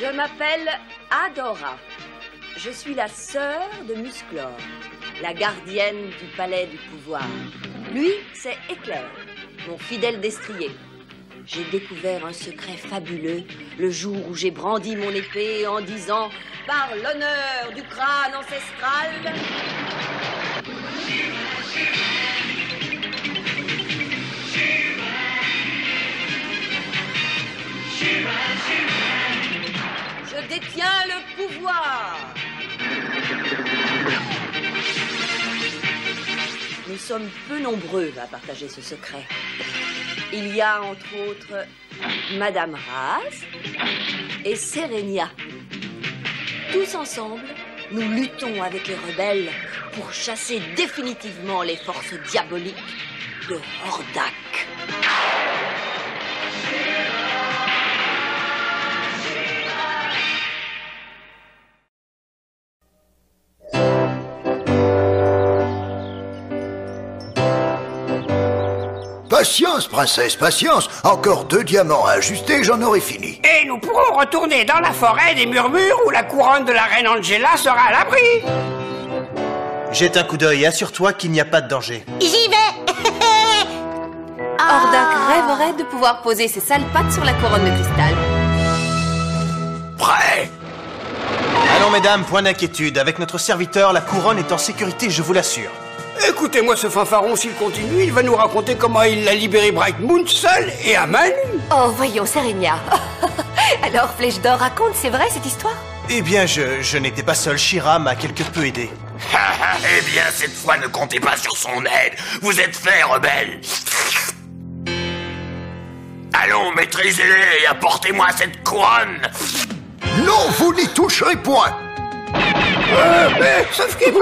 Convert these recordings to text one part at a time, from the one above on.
Je m'appelle Adora. Je suis la sœur de Musclor, la gardienne du palais du pouvoir. Lui, c'est Éclair, mon fidèle destrier. J'ai découvert un secret fabuleux le jour où j'ai brandi mon épée en disant « Par l'honneur du crâne ancestral !» Je détiens le pouvoir. Nous sommes peu nombreux à partager ce secret. Il y a entre autres Madame Raz et Serenia. Tous ensemble, nous luttons avec les rebelles pour chasser définitivement les forces diaboliques de Hordak. Patience, princesse, patience. Encore 2 diamants à ajuster, j'en aurai fini. Et nous pourrons retourner dans la forêt des murmures où la couronne de la reine Angela sera à l'abri. Jette un coup d'œil et assure-toi qu'il n'y a pas de danger. J'y vais. Hordak rêverait de pouvoir poser ses sales pattes sur la couronne de cristal. Prêt? Allons, mesdames, point d'inquiétude. Avec notre serviteur, la couronne est en sécurité, je vous l'assure. Écoutez-moi ce fanfaron, s'il continue, il va nous raconter comment il a libéré Bright Moon seul et à main nue. Oh, voyons, Serenia. Alors, Flèche d'Or raconte, c'est vrai, cette histoire? Eh bien, je n'étais pas seul. Shira m'a quelque peu aidé. Eh bien, cette fois, ne comptez pas sur son aide. Vous êtes faits, rebelles. Allons, maîtrisez-les et apportez-moi cette couronne. Non, vous n'y toucherez point. Sauf qu'il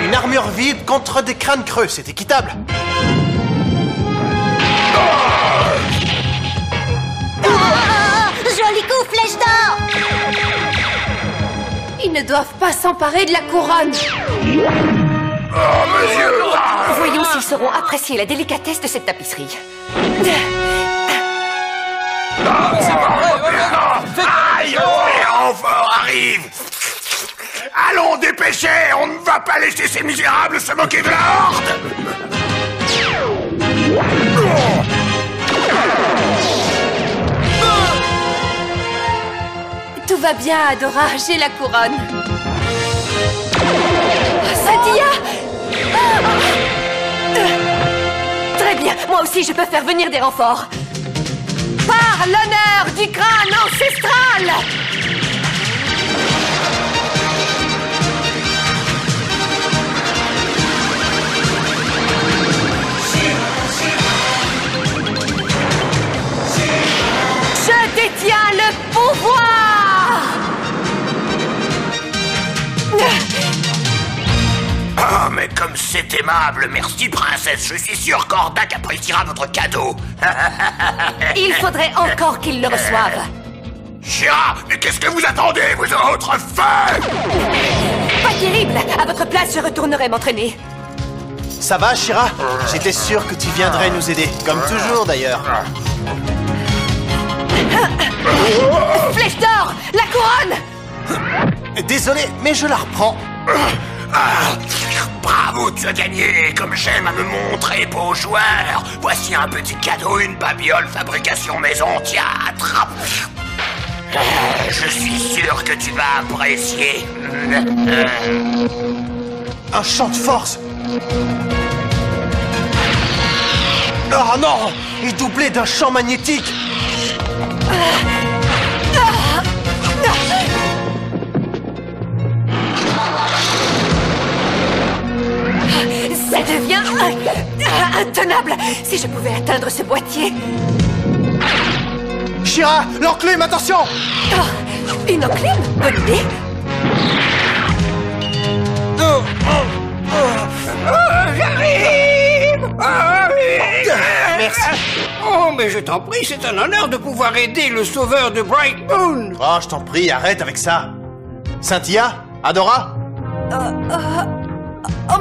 Une armure vide contre des crânes creux, c'est équitable. Joli coup, Flèche d'Or. Ils ne doivent pas s'emparer de la couronne. Oh, monsieur! Voyons s'ils sauront apprécier la délicatesse de cette tapisserie. Aïe! Les renforts arrivent! Allons, dépêchez! On ne va pas laisser ces misérables se moquer de la horde! Tout va bien, Adora, j'ai la couronne. Sadia! Très bien, moi aussi je peux faire venir des renforts. Par l'honneur du crâne ancestral! Je détiens le pouvoir! Ah, mais comme c'est aimable. Merci, princesse. Je suis sûr qu'Ordak appréciera votre cadeau. Il faudrait encore qu'il le reçoive. Shira, mais qu'est-ce que vous attendez, vous autres feux? Pas terrible. À votre place, je retournerai m'entraîner. Ça va, Shira? J'étais sûr que tu viendrais nous aider. Comme toujours, d'ailleurs. Flèche d'or! La couronne! Désolé, mais je la reprends. Bravo, tu as gagné. Comme j'aime à me montrer, beau joueur. Voici un petit cadeau, une babiole fabrication maison. Tiens, attrape. Je suis sûr que tu vas apprécier. Un champ de force. Oh non! Il est doublé d'un champ magnétique. Ça devient intenable. Si je pouvais atteindre ce boîtier. Shira, l'enclume, attention! Oh, une enclume? Bonne idée. J'arrive! Merci. Oh, mais je t'en prie, c'est un honneur de pouvoir aider le sauveur de Bright Moon. Oh, je t'en prie, arrête avec ça. Cynthia? Adora? Oh,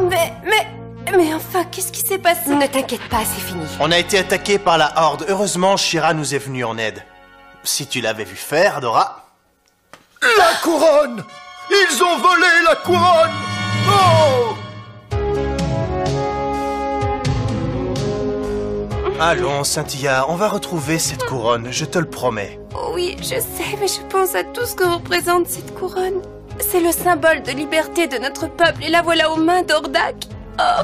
mais enfin, qu'est-ce qui s'est passé? Ne t'inquiète pas, c'est fini. On a été attaqué par la Horde. Heureusement, Shira nous est venue en aide. Si tu l'avais vu faire, Adora... La couronne! Ils ont volé la couronne! Oh! Allons, Cynthia, on va retrouver cette couronne, je te le promets. Oui, je sais, mais je pense à tout ce que représente cette couronne. C'est le symbole de liberté de notre peuple, et la voilà aux mains d'Ordak. Oh.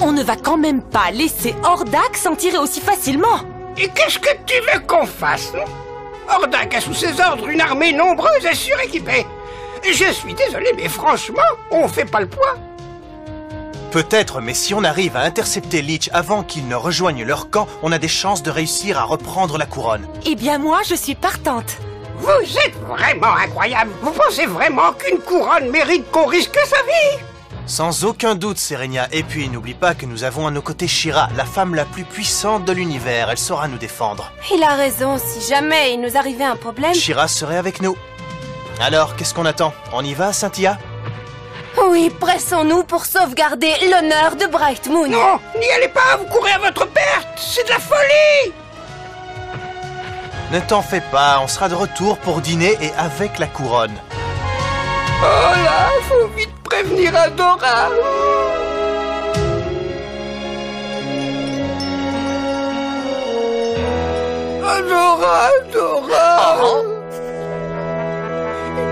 On ne va quand même pas laisser Ordak s'en tirer aussi facilement. Et qu'est-ce que tu veux qu'on fasse? Ordak a sous ses ordres une armée nombreuse et suréquipée. Je suis désolé, mais franchement, on fait pas le poids. Peut-être, mais si on arrive à intercepter Leech avant qu'il ne rejoigne leur camp, on a des chances de réussir à reprendre la couronne. Eh bien moi, je suis partante. Vous êtes vraiment incroyable. Vous pensez vraiment qu'une couronne mérite qu'on risque sa vie? Sans aucun doute, Serenia. Et puis, n'oublie pas que nous avons à nos côtés Shira, la femme la plus puissante de l'univers. Elle saura nous défendre. Il a raison, si jamais il nous arrivait un problème... Shira serait avec nous. Alors, qu'est-ce qu'on attend? On y va, Cynthia? Oui, pressons-nous pour sauvegarder l'honneur de Bright Moon. Non, n'y allez pas, vous courez à votre perte. C'est de la folie. Ne t'en fais pas, on sera de retour pour dîner et avec la couronne. Oh là, faut vite prévenir Adora. Adora. Oh.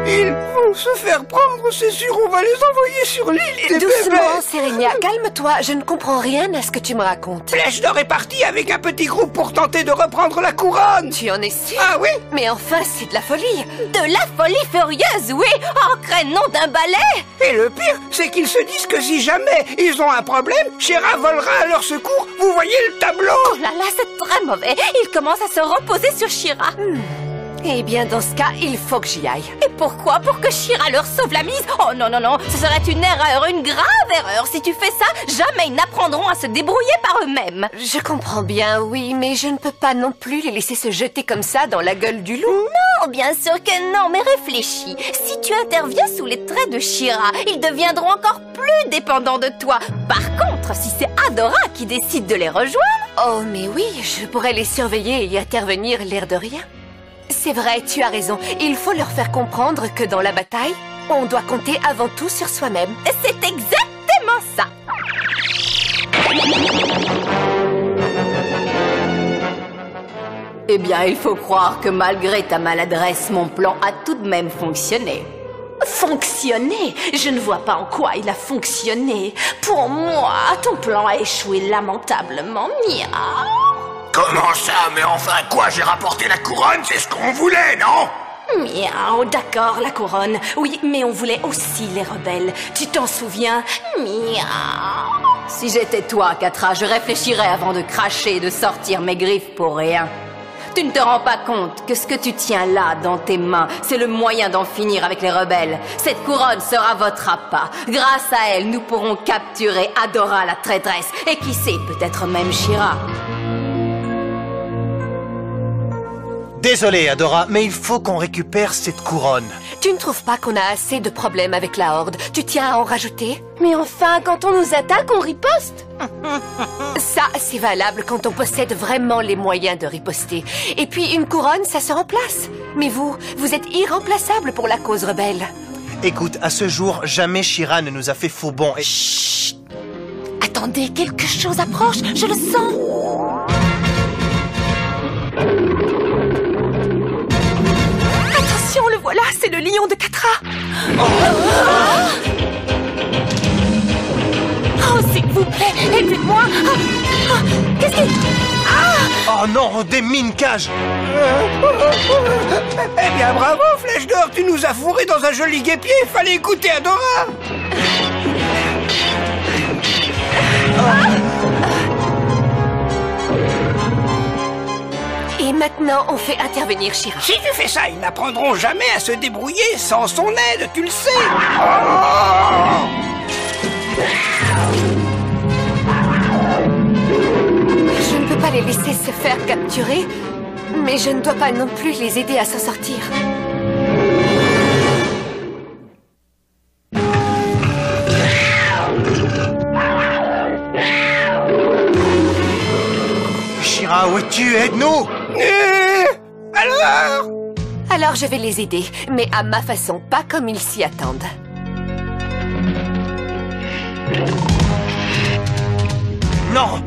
Ils vont se faire prendre, c'est sûr, on va les envoyer sur l'île des Doucement, bébés. Serenia, calme-toi, je ne comprends rien à ce que tu me racontes. Flèche d'or est parti avec un petit groupe pour tenter de reprendre la couronne. Tu en es sûr? Ah oui? Mais enfin, c'est de la folie. De la folie furieuse, oui, en créneau d'un balai. Et le pire, c'est qu'ils se disent que si jamais ils ont un problème, Shira volera à leur secours. Vous voyez le tableau? Oh là là, c'est très mauvais. Il commence à se reposer sur Shira. Eh bien, dans ce cas, il faut que j'y aille. Et pourquoi? Pour que Shira leur sauve la mise? Oh non, non, non, ce serait une erreur, une grave erreur. Si tu fais ça, jamais ils n'apprendront à se débrouiller par eux-mêmes. Je comprends bien, oui, mais je ne peux pas non plus les laisser se jeter comme ça dans la gueule du loup. Non, bien sûr que non, mais réfléchis. Si tu interviens sous les traits de Shira, ils deviendront encore plus dépendants de toi. Par contre, si c'est Adora qui décide de les rejoindre... Oh, mais oui, je pourrais les surveiller et y intervenir l'air de rien. C'est vrai, tu as raison. Il faut leur faire comprendre que dans la bataille, on doit compter avant tout sur soi-même. C'est exactement ça. Eh bien, il faut croire que malgré ta maladresse, mon plan a tout de même fonctionné. Fonctionner? Je ne vois pas en quoi il a fonctionné. Pour moi, ton plan a échoué lamentablement. Miaou. Comment ça? Mais enfin quoi? J'ai rapporté la couronne, c'est ce qu'on voulait, non? Miaou, d'accord, la couronne. Oui, mais on voulait aussi les rebelles. Tu t'en souviens? Miaou. Si j'étais toi, Catra, je réfléchirais avant de cracher et de sortir mes griffes pour rien. Tu ne te rends pas compte que ce que tu tiens là dans tes mains, c'est le moyen d'en finir avec les rebelles. Cette couronne sera votre appât. Grâce à elle, nous pourrons capturer Adora la traîtresse. Et qui sait, peut-être même She-Ra. Désolé, Adora, mais il faut qu'on récupère cette couronne. Tu ne trouves pas qu'on a assez de problèmes avec la Horde? Tu tiens à en rajouter? Mais enfin, quand on nous attaque, on riposte. Ça, c'est valable quand on possède vraiment les moyens de riposter. Et puis, une couronne, ça se remplace. Mais vous êtes irremplaçable pour la cause rebelle. Écoute, à ce jour, jamais She-Ra ne nous a fait faux bond et... Chut! Attendez, quelque chose approche, je le sens. Attention, le voilà, c'est le lion de Catra. Oh, s'il vous plaît, aidez-moi. Qu'est-ce que... Oh non, des mine-cages. Eh bien, bravo, Flèche d'Or, tu nous as fourrés dans un joli guêpier. Fallait écouter Adora. Et maintenant, on fait intervenir She-Ra. Si tu fais ça, ils n'apprendront jamais à se débrouiller sans son aide, tu le sais. Je ne peux pas les laisser se faire capturer, mais je ne dois pas non plus les aider à s'en sortir. She-Ra, où es-tu? Aide-nous! Alors? Alors je vais les aider, mais à ma façon, pas comme ils s'y attendent. Non!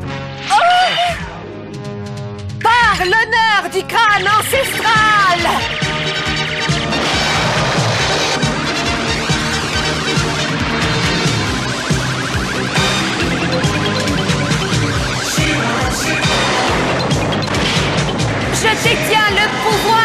Par l'honneur du crâne ancestral! Je détiens le pouvoir!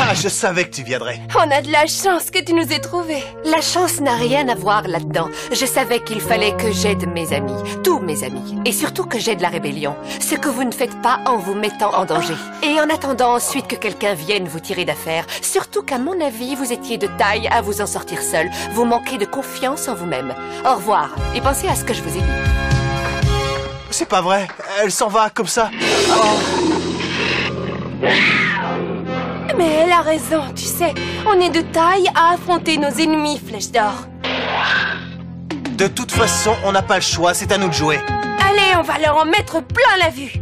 Ah, je savais que tu viendrais. On a de la chance que tu nous aies trouvés. La chance n'a rien à voir là-dedans. Je savais qu'il fallait que j'aide mes amis, tous mes amis, et surtout que j'aide la rébellion, ce que vous ne faites pas en vous mettant en danger. Et en attendant ensuite que quelqu'un vienne vous tirer d'affaire, surtout qu'à mon avis, vous étiez de taille à vous en sortir seul. Vous manquez de confiance en vous-même. Au revoir, et pensez à ce que je vous ai dit. C'est pas vrai, elle s'en va comme ça. Mais elle a raison, tu sais. On est de taille à affronter nos ennemis, Flèche d'Or. De toute façon, on n'a pas le choix, c'est à nous de jouer. Allez, on va leur en mettre plein la vue.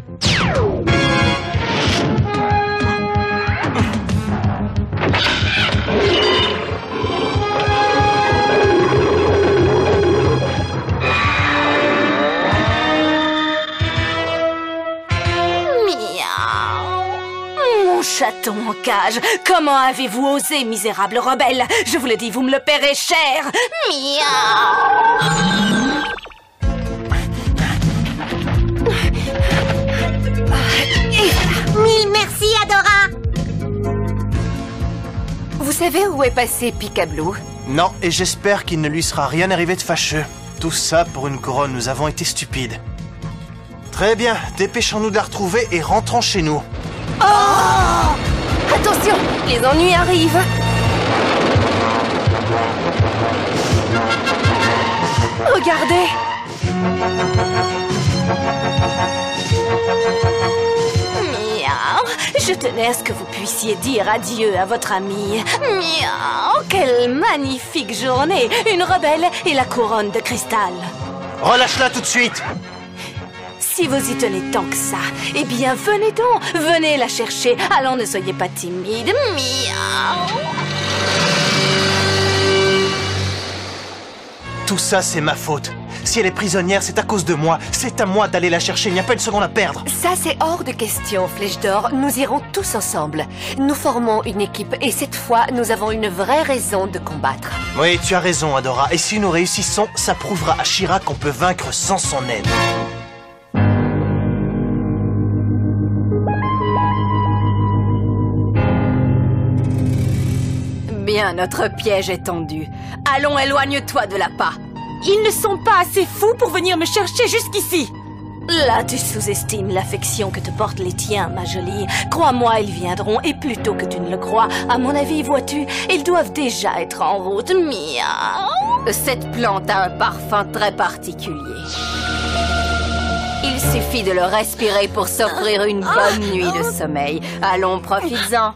Mon chaton en cage, comment avez-vous osé, misérable rebelle? Je vous le dis, vous me le paierez cher. Miaou. Mille merci, Adora. Vous savez où est passé Picablu? Non, et j'espère qu'il ne lui sera rien arrivé de fâcheux. Tout ça pour une couronne, nous avons été stupides. Très bien, dépêchons-nous de la retrouver et rentrons chez nous. Oh! Attention, les ennuis arrivent. Regardez. Miaou. Je tenais à ce que vous puissiez dire adieu à votre amie. Miaou. Quelle magnifique journée. Une rebelle et la couronne de cristal. Relâche-la tout de suite. Si vous y tenez tant que ça, eh bien, venez donc, venez la chercher. Alors ne soyez pas timide. Miaou. Tout ça, c'est ma faute. Si elle est prisonnière, c'est à cause de moi. C'est à moi d'aller la chercher, il n'y a pas une seconde à perdre. Ça, c'est hors de question, Flèche d'Or. Nous irons tous ensemble. Nous formons une équipe et cette fois, nous avons une vraie raison de combattre. Oui, tu as raison, Adora. Et si nous réussissons, ça prouvera à She-Ra qu'on peut vaincre sans son aide. Bien, notre piège est tendu. Allons, éloigne-toi de l'appât. Ils ne sont pas assez fous pour venir me chercher jusqu'ici. Là, tu sous-estimes l'affection que te portent les tiens, ma jolie. Crois-moi, ils viendront, et plutôt que tu ne le crois, à mon avis, vois-tu, ils doivent déjà être en route. Miaou. Cette plante a un parfum très particulier. Il suffit de le respirer pour s'offrir une bonne nuit de sommeil. Allons, profites-en.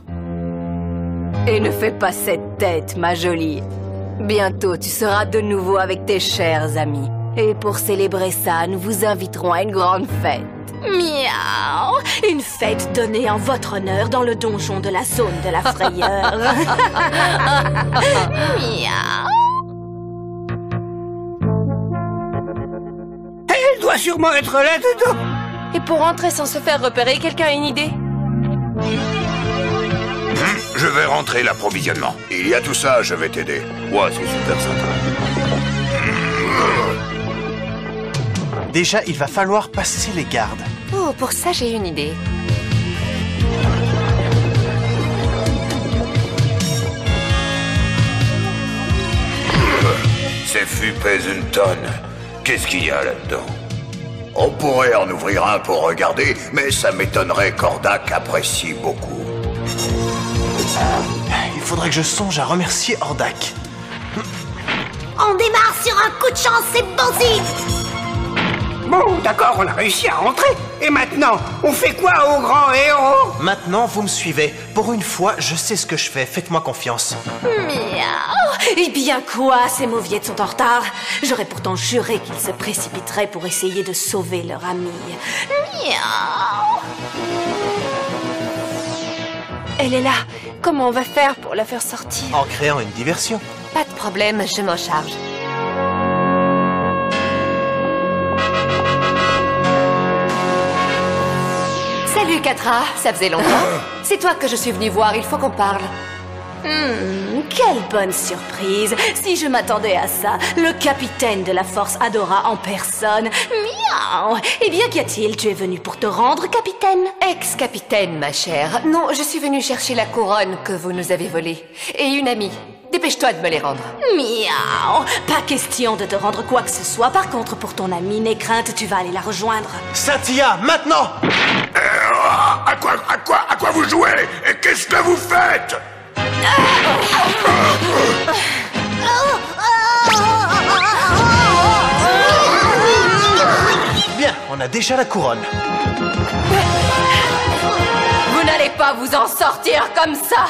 Et ne fais pas cette tête, ma jolie. Bientôt, tu seras de nouveau avec tes chers amis. Et pour célébrer ça, nous vous inviterons à une grande fête. Miaou. Une fête donnée en votre honneur dans le donjon de la zone de la frayeur. Miaou. Elle doit sûrement être là-dedans. Et pour rentrer sans se faire repérer, quelqu'un a une idée? Je vais rentrer l'approvisionnement. Il y a tout ça, je vais t'aider. Ouais, c'est super sympa. Déjà, il va falloir passer les gardes. Oh, pour ça, j'ai une idée. Ces fûts pèsent une tonne. Qu'est-ce qu'il y a là-dedans? On pourrait en ouvrir un pour regarder, mais ça m'étonnerait qu'Ordak apprécie beaucoup. Il faudrait que je songe à remercier Ordak. On démarre sur un coup de chance, c'est bon-y. Bon, d'accord, on a réussi à rentrer. Et maintenant, on fait quoi au grand héros? Maintenant, vous me suivez. Pour une fois, je sais ce que je fais. Faites-moi confiance. Miaou. Eh bien quoi, ces mauviettes sont en retard. J'aurais pourtant juré qu'ils se précipiteraient pour essayer de sauver leur amie. Miaou. Elle est là. Comment on va faire pour la faire sortir? En créant une diversion. Pas de problème, je m'en charge. Salut Catra, ça faisait longtemps. C'est toi que je suis venue voir, il faut qu'on parle. Quelle bonne surprise. Si je m'attendais à ça, le capitaine de la force Adora en personne. Miaou. Eh bien, qu'y a-t-il? Tu es venu pour te rendre, capitaine? Ex-capitaine, ma chère. Non, je suis venue chercher la couronne que vous nous avez volée. Et une amie. Dépêche-toi de me les rendre. Miaou. Pas question de te rendre quoi que ce soit. Par contre, pour ton amie, n'aie crainte, tu vas aller la rejoindre. Satya, maintenant! À quoi vous jouez? Et qu'est-ce que vous faites? Bien, on a déjà la couronne. Vous n'allez pas vous en sortir comme ça.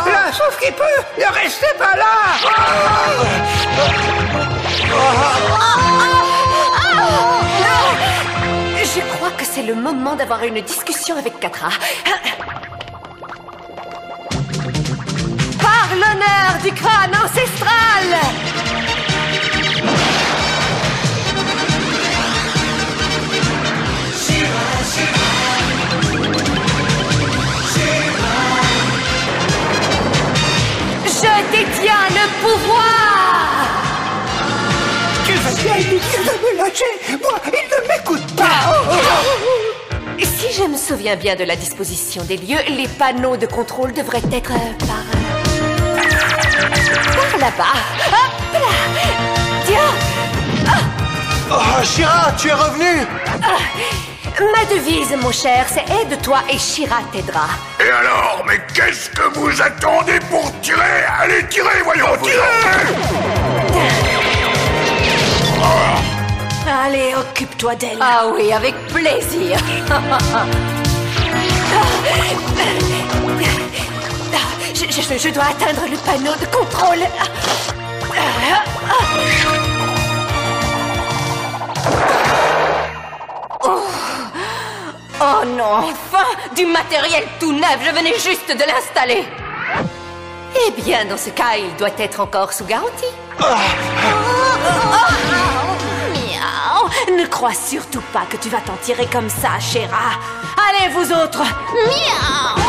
Là, sauf qu'il peut. Ne restez pas là. Je crois que c'est le moment d'avoir une discussion avec Catra. Par l'honneur du crâne ancestral! Je détiens le pouvoir! Tu vas bien lui dire de me lâcher. Moi, il ne m'écoute pas. Si je me souviens bien de la disposition des lieux, les panneaux de contrôle devraient être par là-bas. Hop là! Tiens! Oh, Shira, tu es revenu! Ma devise, mon cher, c'est aide-toi et Shira t'aidera. Et alors, mais qu'est-ce que vous attendez pour tirer? Allez, tirez, voyons, tirez! Allez, occupe-toi d'elle. Ah oui, avec plaisir. Je dois atteindre le panneau de contrôle. Oh non, enfin! Du matériel tout neuf, je venais juste de l'installer. Eh bien, dans ce cas, il doit être encore sous garantie. Miaou. Ne crois surtout pas que tu vas t'en tirer comme ça, Shira. Allez, vous autres. Miaou.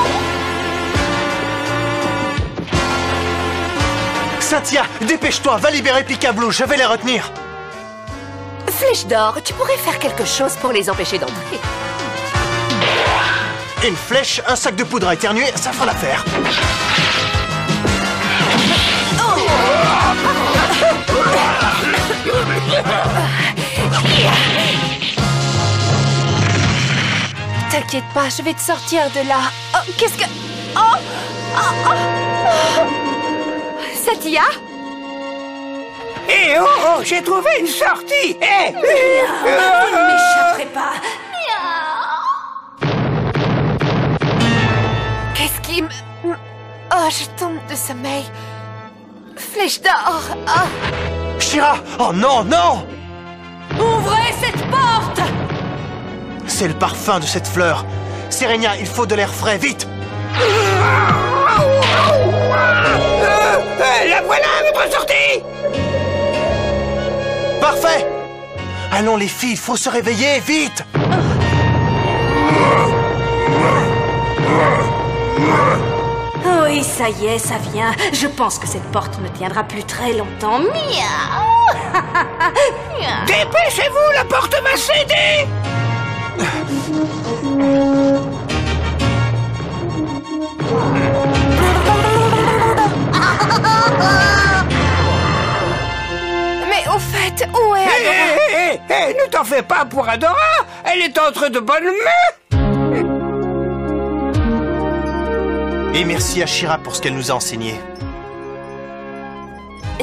Satya, dépêche-toi, va libérer Picablu, je vais les retenir. Flèche d'or, tu pourrais faire quelque chose pour les empêcher d'entrer. Une flèche, un sac de poudre à éternuer, ça fera l'affaire. T'inquiète pas, je vais te sortir de là. Oh, qu'est-ce que... Oh, oh, oh. Satya? Eh oh, j'ai trouvé une sortie. Eh Vous ne m'échapperez pas. Qu'est-ce qui me... Oh, je tombe de sommeil. Flèche d'or. Oh. Shira! Oh non, non! Ouvrez cette porte! C'est le parfum de cette fleur. Serenia, il faut de l'air frais, vite! La voilà, votre sortie! Parfait! Allons les filles, il faut se réveiller, vite! Oui, ça y est, ça vient. Je pense que cette porte ne tiendra plus très longtemps. Miaou! Dépêchez-vous, la porte va céder! Mais au fait, où est Adora? Hé, ne t'en fais pas pour Adora! Elle est entre de bonnes mains! Et merci à Shira pour ce qu'elle nous a enseigné.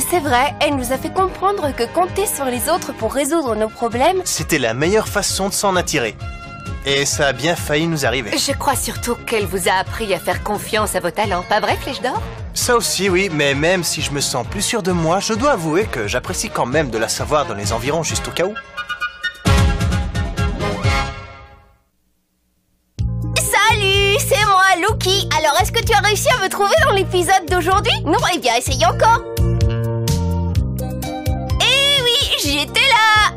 C'est vrai, elle nous a fait comprendre que compter sur les autres pour résoudre nos problèmes... C'était la meilleure façon de s'en attirer. Et ça a bien failli nous arriver. Je crois surtout qu'elle vous a appris à faire confiance à vos talents, pas vrai, Flèche d'or? Ça aussi, oui, mais même si je me sens plus sûr de moi, je dois avouer que j'apprécie quand même de la savoir dans les environs, juste au cas où. Salut, c'est moi, Loki. Alors, est-ce que tu as réussi à me trouver dans l'épisode d'aujourd'hui? Non? Eh bien, essaye encore. Eh oui, j'étais là.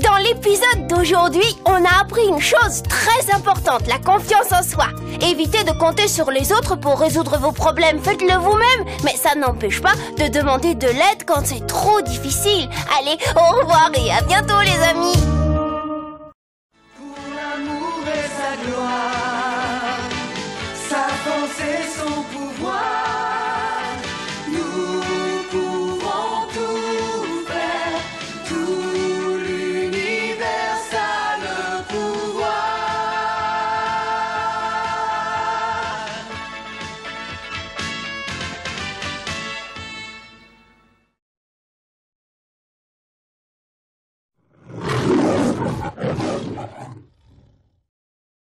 Dans l'épisode d'aujourd'hui, on a appris une chose très importante, la confiance en soi. Évitez de compter sur les autres pour résoudre vos problèmes, faites-le vous-même. Mais ça n'empêche pas de demander de l'aide quand c'est trop difficile. Allez, au revoir et à bientôt les amis. Pour l'amour et sa gloire, sa force et son pouvoir.